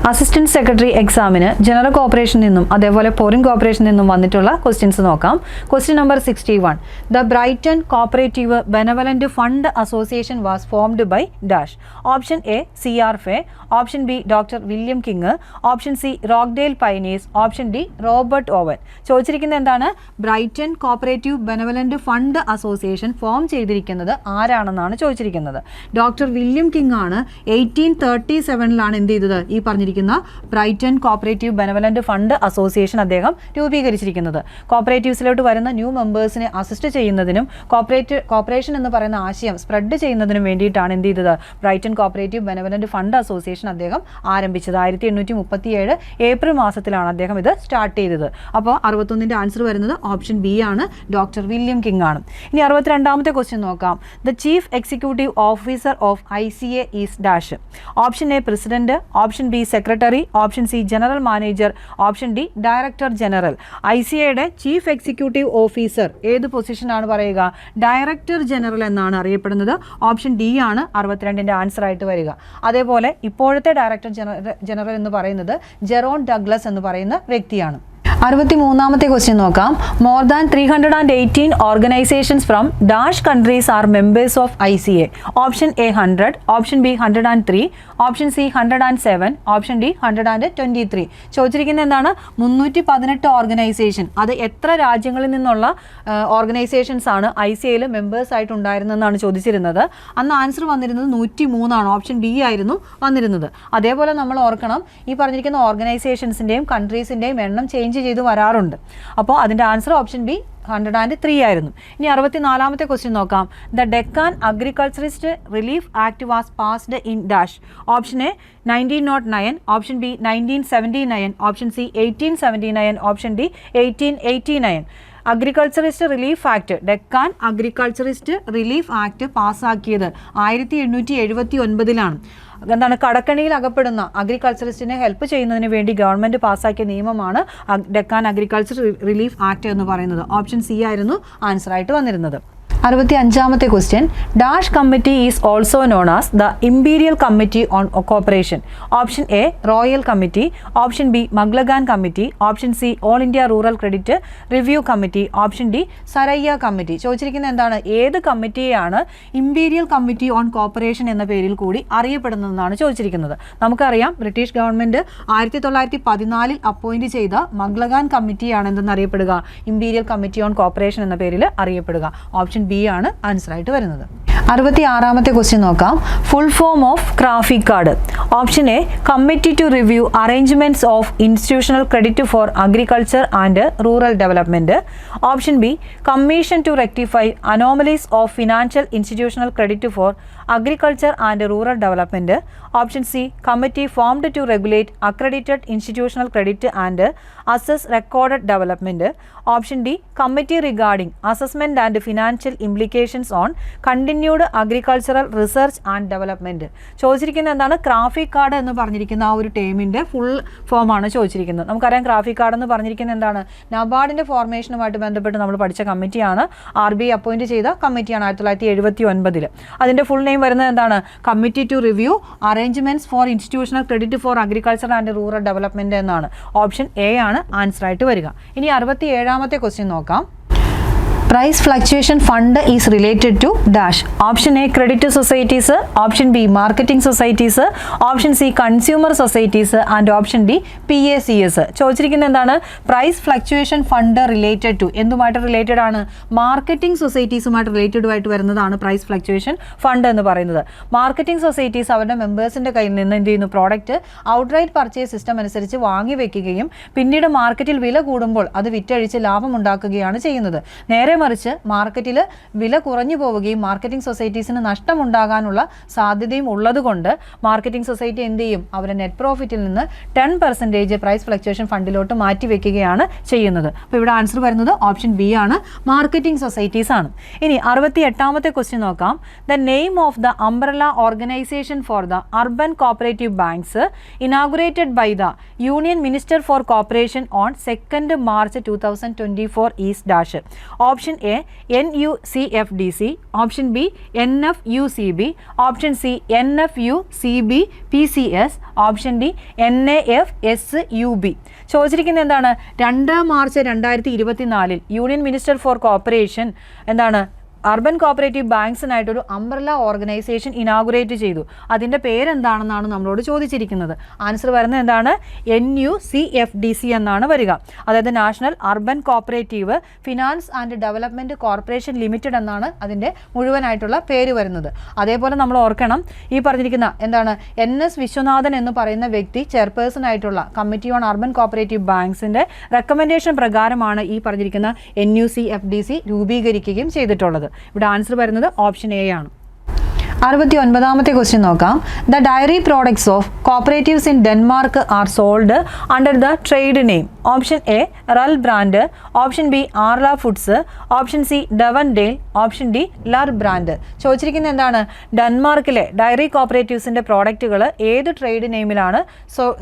Assistant secretary എക്സാമിന് general കോർപ്പറേഷനിൽ നിന്നും അതേപോലെ ഫോറിൻ കോർപ്പറേഷനിൽ നിന്നും വന്നിട്ടുള്ള ക്വസ്റ്റ്യൻസ് നോക്കാം. Question number 61. The Brighton cooperative benevolent fund association was formed by dash. Option A CR Fay, option B doctor William King, option C Rochdale pioneers, option D Robert Owen. ചോദിച്ചിരിക്കുന്നത് എന്താണ്? Brighton cooperative benevolent fund association form ചെയ്തിരിക്കുന്നത് ആരാണെന്നാണ് ചോദിച്ചിരിക്കുന്നത്. Doctor William King ആണ് 1837 എന്ത് ചെയ്തത്? ഈ പറഞ്ഞിരിക്കുന്ന Brighton cooperative benevolent fund association അദ്ദേഹം രൂപീകരിച്ചിരിക്കുന്നത്. കോപ്പറേറ്റീവ്സിലോട്ട് വരുന്ന ന്യൂ മെമ്പേഴ്സിനെ അസിസ്റ്റ് ചെയ്യുന്നതിനും കോപ്പറേഷൻ എന്ന് പറയുന്ന ആശയം സ്പ്രെഡ് ചെയ്യുന്നതിനും വേണ്ടിയിട്ടാണ് എന്ത് ചെയ്തത്? Brighton cooperative benevolent fund association അദ്ദേഹം ആരംഭിച്ചത്. 1837 ഏപ്രിൽ മാസത്തിലാണ് അദ്ദേഹം ഇത് സ്റ്റാർട്ട് ചെയ്തത്. അപ്പോൾ 61ന്റെ ആൻസർ വരുന്നത് ഓപ്ഷൻ ബി ആണ്, ഡോക്ടർ വില്യം കിങ് ആണ്. ഇനി 62ാമത്തെ ക്വസ്റ്റ്യൻ നോക്കാം. The chief executive officer of ICA is dash. Option A president, option B secretary, option C general manager, option D director general. ICAയുടെ ചീഫ് എക്സിക്യൂട്ടീവ് ഓഫീസർ ഏത് പൊസിഷനാണ് പറയുക? Director general എന്നാണ് അറിയപ്പെടുന്നത്. ഓപ്ഷൻ ഡി ആണ് 62ന്റെ ആൻസർ ആയിട്ട് വരിക. അതേപോലെ ഇപ്പോഴത്തെ ഡയറക്ടർ ജനറൽ എന്ന് പറയുന്നത് ജെറോൺ ഡഗ്ലസ് എന്ന് പറയുന്ന വ്യക്തിയാണ്. 63ാമത്തെ ക്വസ്റ്റ്യൻ നോക്കാം. More than 318 organisations from dash countries are members of ICA. Option A 100, option B 103, option C 107, option D 123. ചോദിച്ചിരിക്കുന്നത് എന്താണ്? 318 ഓർഗനൈസേഷൻ. അത് എത്ര രാജ്യങ്ങളിൽ നിന്നുള്ള ഓർഗനൈസേഷൻസ് ആണ് ICAയിൽ മെമ്പേഴ്സ് ആയിട്ട് ഉണ്ടായിരുന്നതെന്നാണ് ചോദിച്ചിരുന്നത്. അന്ന് ആൻസർ വന്നിരുന്നത് 103 ആണ്. ഓപ്ഷൻ ബി ആയിരുന്നു വന്നിരുന്നത്. അതേപോലെ നമ്മൾ ഓർക്കണം, ഈ പറഞ്ഞിരിക്കുന്ന ഓർഗനൈസേഷൻസിൻ്റെയും കൺട്രീസിൻ്റെയും എണ്ണം ചേഞ്ച് ചെയ്ത് വരാറുണ്ട്. അപ്പോൾ അതിൻ്റെ ആൻസർ ഓപ്ഷൻ ബി 103 ആയിരുന്നു. ഇനി 64ാമത്തെ ക്വസ്റ്റ്യൻ നോക്കാം. The Deccan agriculturist relief act was passed in dash. Option A 1909, option B 1979, option C 1879, option D 1889. Agriculturist relief act, Deccan agriculturist relief act പാസ്സാക്കിയത് 1879 എന്താണ്? കടക്കണിയിൽ അകപ്പെടുന്ന അഗ്രികൾച്ചറിസ്റ്റിനെ ഹെൽപ്പ് ചെയ്യുന്നതിന് വേണ്ടി ഗവൺമെൻറ് പാസ്സാക്കിയ നിയമമാണ് ഡെക്കാൻ അഗ്രികൾച്ചർ റിലീഫ് ആക്ട് എന്ന് പറയുന്നത്. ഓപ്ഷൻ സി ആയിരുന്നു ആൻസർ ആയിട്ട് വന്നിരുന്നത്. 65ാമത്തെ question. Dash committee is also known as the imperial committee on cooperation. Option A royal committee, option B Maclagan committee, option C all India rural credit review committee, option D Saraiya committee. ചോദിച്ചിരിക്കുന്നത് എന്താണ്? ഏത് കമ്മിറ്റിയെയാണ് imperial committee on cooperation എന്ന പേരിൽ കൂടി അറിയപ്പെടുന്നതെന്നാണ് ചോദിച്ചിരിക്കുന്നത്. നമുക്കറിയാം, British government 1914 appoint ചെയ്ത മഗ്ലഗാൻ കമ്മിറ്റിയാണ് എന്തെന്നറിയപ്പെടുക? ഇമ്പീരിയൽ കമ്മിറ്റി ഓൺ കോപ്പറേഷൻ എന്ന പേരിൽ അറിയപ്പെടുക. ഓപ്ഷൻ ബി ആണ് ആൻസർ ആയിട്ട് വരുന്നത്. 66ാമത്തെ ക്വസ്റ്റ്യൻ നോക്കാം. Full form of CRAFICARD. Option A committee to review arrangements of institutional credit for agriculture and rural development, option B commission to rectify anomalies of financial institutional credit for agriculture and rural development, option C committee formed to regulate accredited institutional credit and assess recorded development, option D committee regarding assessment and financial implications on continued agricultural research and development. ചോദിച്ചിരിക്കുന്നത് എന്താണ്? ക്രാഫിക് card എന്ന് പറഞ്ഞിരിക്കുന്ന ആ ഒരു ടേമിൻ്റെ full ഫോമാണ് ചോദിച്ചിരിക്കുന്നത്. നമുക്കറിയാം, ക്രാഫിക് card എന്ന് പറഞ്ഞിരിക്കുന്നത് എന്താണ്? നബാർഡിൻ്റെ ഫോർമേഷനുമായിട്ട് ബന്ധപ്പെട്ട് നമ്മൾ പഠിച്ച കമ്മിറ്റിയാണ്. RBI അപ്പോയിന്റ് ചെയ്ത കമ്മിറ്റിയാണ് 1979. അതിൻ്റെ ഫുൾ നെയിം വരുന്നത് എന്താണ്? Committee to review arrangements for institutional credit for agriculture and rural development എന്നാണ്. ഓപ്ഷൻ എ ആണ് ആൻസർ ആയിട്ട് വരിക. ഇനി 67ാമത്തെ ക്വസ്റ്റ്യൻ നോക്കാം. Price fluctuation fund is related to dash. Option A credit societies, option B marketing societies, option C consumer societies and option D PACS. ചോദിച്ചിരിക്കുന്നത് എന്താണ്? Price fluctuation fund related to എന്തുമായിട്ട് related ആണ്? Marketing സൊസൈറ്റീസുമായിട്ട് related ആയിട്ട് വരുന്നതാണ് price fluctuation fund എന്ന് പറയുന്നത്. Marketing societies അവരുടെ മെമ്പേഴ്സിൻ്റെ കയ്യിൽ നിന്ന് എന്ത് ചെയ്യുന്നു? പ്രോഡക്റ്റ് ഔട്ട്റൈറ്റ് പർച്ചേസ് സിസ്റ്റം അനുസരിച്ച് വാങ്ങി വെക്കുകയും പിന്നീട് മാർക്കറ്റിൽ വില കൂടുമ്പോൾ അത് വിറ്റഴിച്ച് ലാഭമുണ്ടാക്കുകയാണ് ചെയ്യുന്നത്. നേരെ മറിച്ച് മാർക്കറ്റിൽ വില കുറഞ്ഞു പോവുകയും മാർക്കറ്റിംഗ് സൊസൈറ്റീസിന് നഷ്ടമുണ്ടാകാനുള്ള സാധ്യതയും ഉള്ളതുകൊണ്ട് മാർക്കറ്റിംഗ് സൊസൈറ്റി എന്ത് ചെയ്യും? അവരുടെ നെറ്റ് പ്രോഫിറ്റിൽ നിന്ന് 10% പ്രൈസ് ഫ്ലക്ച്വേഷൻ ഫണ്ടിലോട്ട് മാറ്റി വെക്കുകയാണ് ചെയ്യുന്നത്. അപ്പോൾ ഇവിടെ ആൻസർ വരുന്നത് ഓപ്ഷൻ ബി ആണ്, മാർക്കറ്റിംഗ് സൊസൈറ്റീസ് ആണ്. ഇനി 68ാമത്തെ ക്വസ്റ്റ്യൻ നോക്കാം. The name of the umbrella organisation for the urban cooperative banks inaugurated by the union minister for cooperation on 2 March 2024 is dash. Option option A NUCFDC, option B NFUCB, option C NFUCB PCS, option D NAFSUB. ചോദിച്ചിരിക്കുന്നത് എന്താണ്? 2 March 2024 union minister for corporation എന്താണ് urban cooperative ബാങ്ക്സിനായിട്ടൊരു umbrella organisation inaugurate ചെയ്തു. അതിൻ്റെ പേരെന്താണെന്നാണ് നമ്മളോട് ചോദിച്ചിരിക്കുന്നത്. Answer വരുന്നത് എന്താണ്? NUCFDC എന്നാണ് വരിക. അതായത് national urban cooperative finance and development corporation limited എന്നാണ് അതിൻ്റെ മുഴുവനായിട്ടുള്ള പേര് വരുന്നത്. അതേപോലെ നമ്മൾ ഓർക്കണം, ഈ പറഞ്ഞിരിക്കുന്ന എന്താണ് NS വിശ്വനാഥൻ എന്ന് പറയുന്ന വ്യക്തി ചെയർപേഴ്സൺ ആയിട്ടുള്ള കമ്മിറ്റി ഓൺ അർബൻ കോപ്പറേറ്റീവ് ബാങ്ക്സിൻ്റെ റെക്കമെൻഡേഷൻ പ്രകാരമാണ് ഈ പറഞ്ഞിരിക്കുന്ന NUCFDC രൂപീകരിക്കുകയും ചെയ്തിട്ടുള്ളത്. ഇവിടെ ആൻസർ വരുന്നത് ഓപ്ഷൻ എ ആണ്. 69ാമത്തെ ക്വസ്റ്റ്യൻ നോക്കാം. The dairy products of cooperatives in Denmark are sold under the trade name. Option A റൽ brand, option B Arla Foods, option C Devondale, option D Lur brand. ചോദിച്ചിരിക്കുന്നത് എന്താണ്? ഡെൻമാർക്കിലെ dairy കോപ്പറേറ്റീവ്സിൻ്റെ പ്രോഡക്റ്റുകൾ ഏത് ട്രേഡ് നെയിമിലാണ്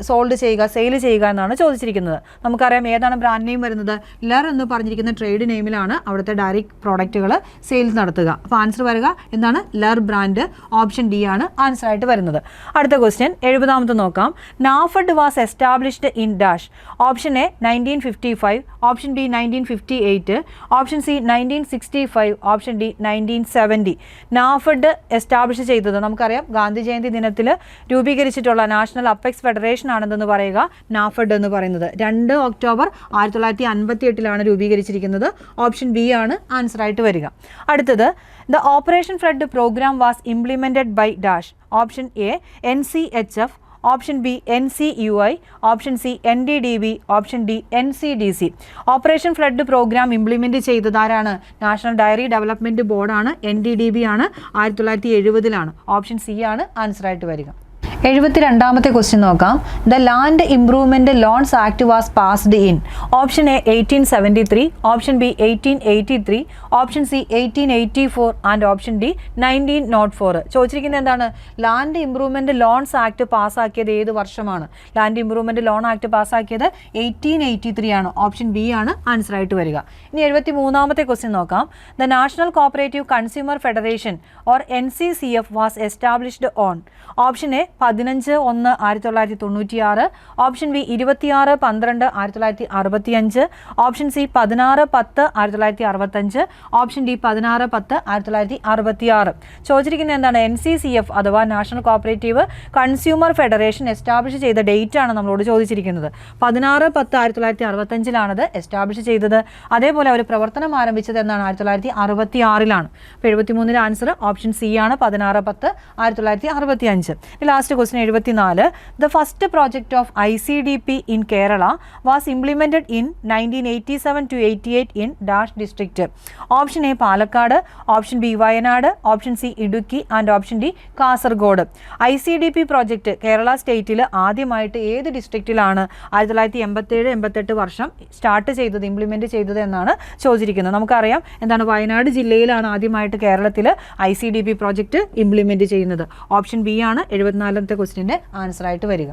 സോൾഡ് ചെയ്യുക, സെയിൽ ചെയ്യുക എന്നാണ് ചോദിച്ചിരിക്കുന്നത്. നമുക്കറിയാം ഏതാണ് ബ്രാൻഡ് നെയിം വരുന്നത്? ലർ എന്ന് പറഞ്ഞിരിക്കുന്ന ട്രേഡ് നെയിമിലാണ് അവിടുത്തെ ഡയറി പ്രോഡക്റ്റുകൾ സെയിൽസ് നടത്തുക. അപ്പോൾ ആൻസർ വരിക എന്താണ്? ലർ ബ്രാൻഡ്. ഓപ്ഷൻ ഡി ആണ് ആൻസർ ആയിട്ട് വരുന്നത്. അടുത്ത ക്വസ്റ്റ്യൻ 70ാമത്തെ നോക്കാം. NAFED was established in dash. Option A 1955, option B 1958, option C 1965, option D 1970. NAFED establish ചെയ്തത് നമുക്കറിയാം ഗാന്ധി ജയന്തി ദിനത്തിൽ രൂപീകരിച്ചിട്ടുള്ള നാഷണൽ അപ്പെക്സ് ഫെഡറേഷൻ ആണെന്ന് പറയുക നാഫഡ് എന്ന് പറയുന്നത്. 2 ഒക്ടോബർ 1958 രൂപീകരിച്ചിരിക്കുന്നത്. ഓപ്ഷൻ ബി ആണ് ആൻസർ ആയിട്ട് വരിക. അടുത്തത് the operation flood programme was implemented by dash. Option A NCHF, option B NCUI, option C NDDB, option D NCDC. Operation flood programme implement ചെയ്തത് ആരാണ്? നാഷണൽ ഡയറി ഡെവലപ്മെൻറ്റ് ബോർഡാണ്. NDDB ആണ്. 1970 option C ആണ് answer ആയിട്ട് വരിക. 72ാമത്തെ question നോക്കാം. The land improvement loans act was passed in. Option A 1873, option B 1883, option C 1884 and option D 1904. ചോദിച്ചിരിക്കുന്നത് എന്താണ്? ലാൻഡ് ഇംപ്രൂവ്മെൻറ്റ് ലോൺസ് ആക്ട് പാസ്സാക്കിയത് ഏത് വർഷമാണ്? ലാൻഡ് ഇംപ്രൂവ്മെൻറ്റ് ലോൺ ആക്ട് പാസ്സാക്കിയത് 1883 ആണ്. ഓപ്ഷൻ ബി ആണ് ആൻസർ ആയിട്ട് വരിക. ഇനി 73ാമത്തെ ക്വസ്റ്റ്യൻ നോക്കാം. The national cooperative consumer federation or NCCF was established on. Option A 15/1/1996, option B 26/12/1965, option C 16/10/1965, option D 16/10/1966. ചോദിച്ചിരിക്കുന്നത് എന്താണ്? NCCF അഥവാ national cooperative consumer federation establish ചെയ്ത ഡേറ്റ് ആണ് നമ്മളോട് ചോദിച്ചിരിക്കുന്നത്. 16/10/1965 എസ്റ്റാബ്ലിഷ് ചെയ്തത്. അതേപോലെ അവർ പ്രവർത്തനം ആരംഭിച്ചത് എന്നാണ് 1966. അപ്പോൾ 73 ആൻസർ ഓപ്ഷൻ സി ആണ് 16/10/1965. Last question 74. The first project of ICDP in Kerala was implemented in 1987-88 in dash district. Option A Palakkad, option B Wayanad, option C Idukki and option D Kasaragod. ICDP project Kerala സ്റ്റേറ്റിൽ ആദ്യമായിട്ട് ഏത് ഡിസ്ട്രിക്റ്റിലാണ് 1987-88 വർഷം സ്റ്റാർട്ട് ചെയ്തത്, ഇംപ്ലിമെൻറ്റ് ചെയ്തത് എന്നാണ് ചോദിച്ചിരിക്കുന്നത്. നമുക്കറിയാം എന്താണ്? വയനാട് ജില്ലയിലാണ് ആദ്യമായിട്ട് കേരളത്തിൽ ICDP പ്രോജക്റ്റ് ഇംപ്ലിമെൻറ്റ് ചെയ്യുന്നത്. ഓപ്ഷൻ ബി ആണ് 74ാമത്തെ ക്വസ്റ്റ്യൻ്റെ ആൻസർ ആയിട്ട് വരിക.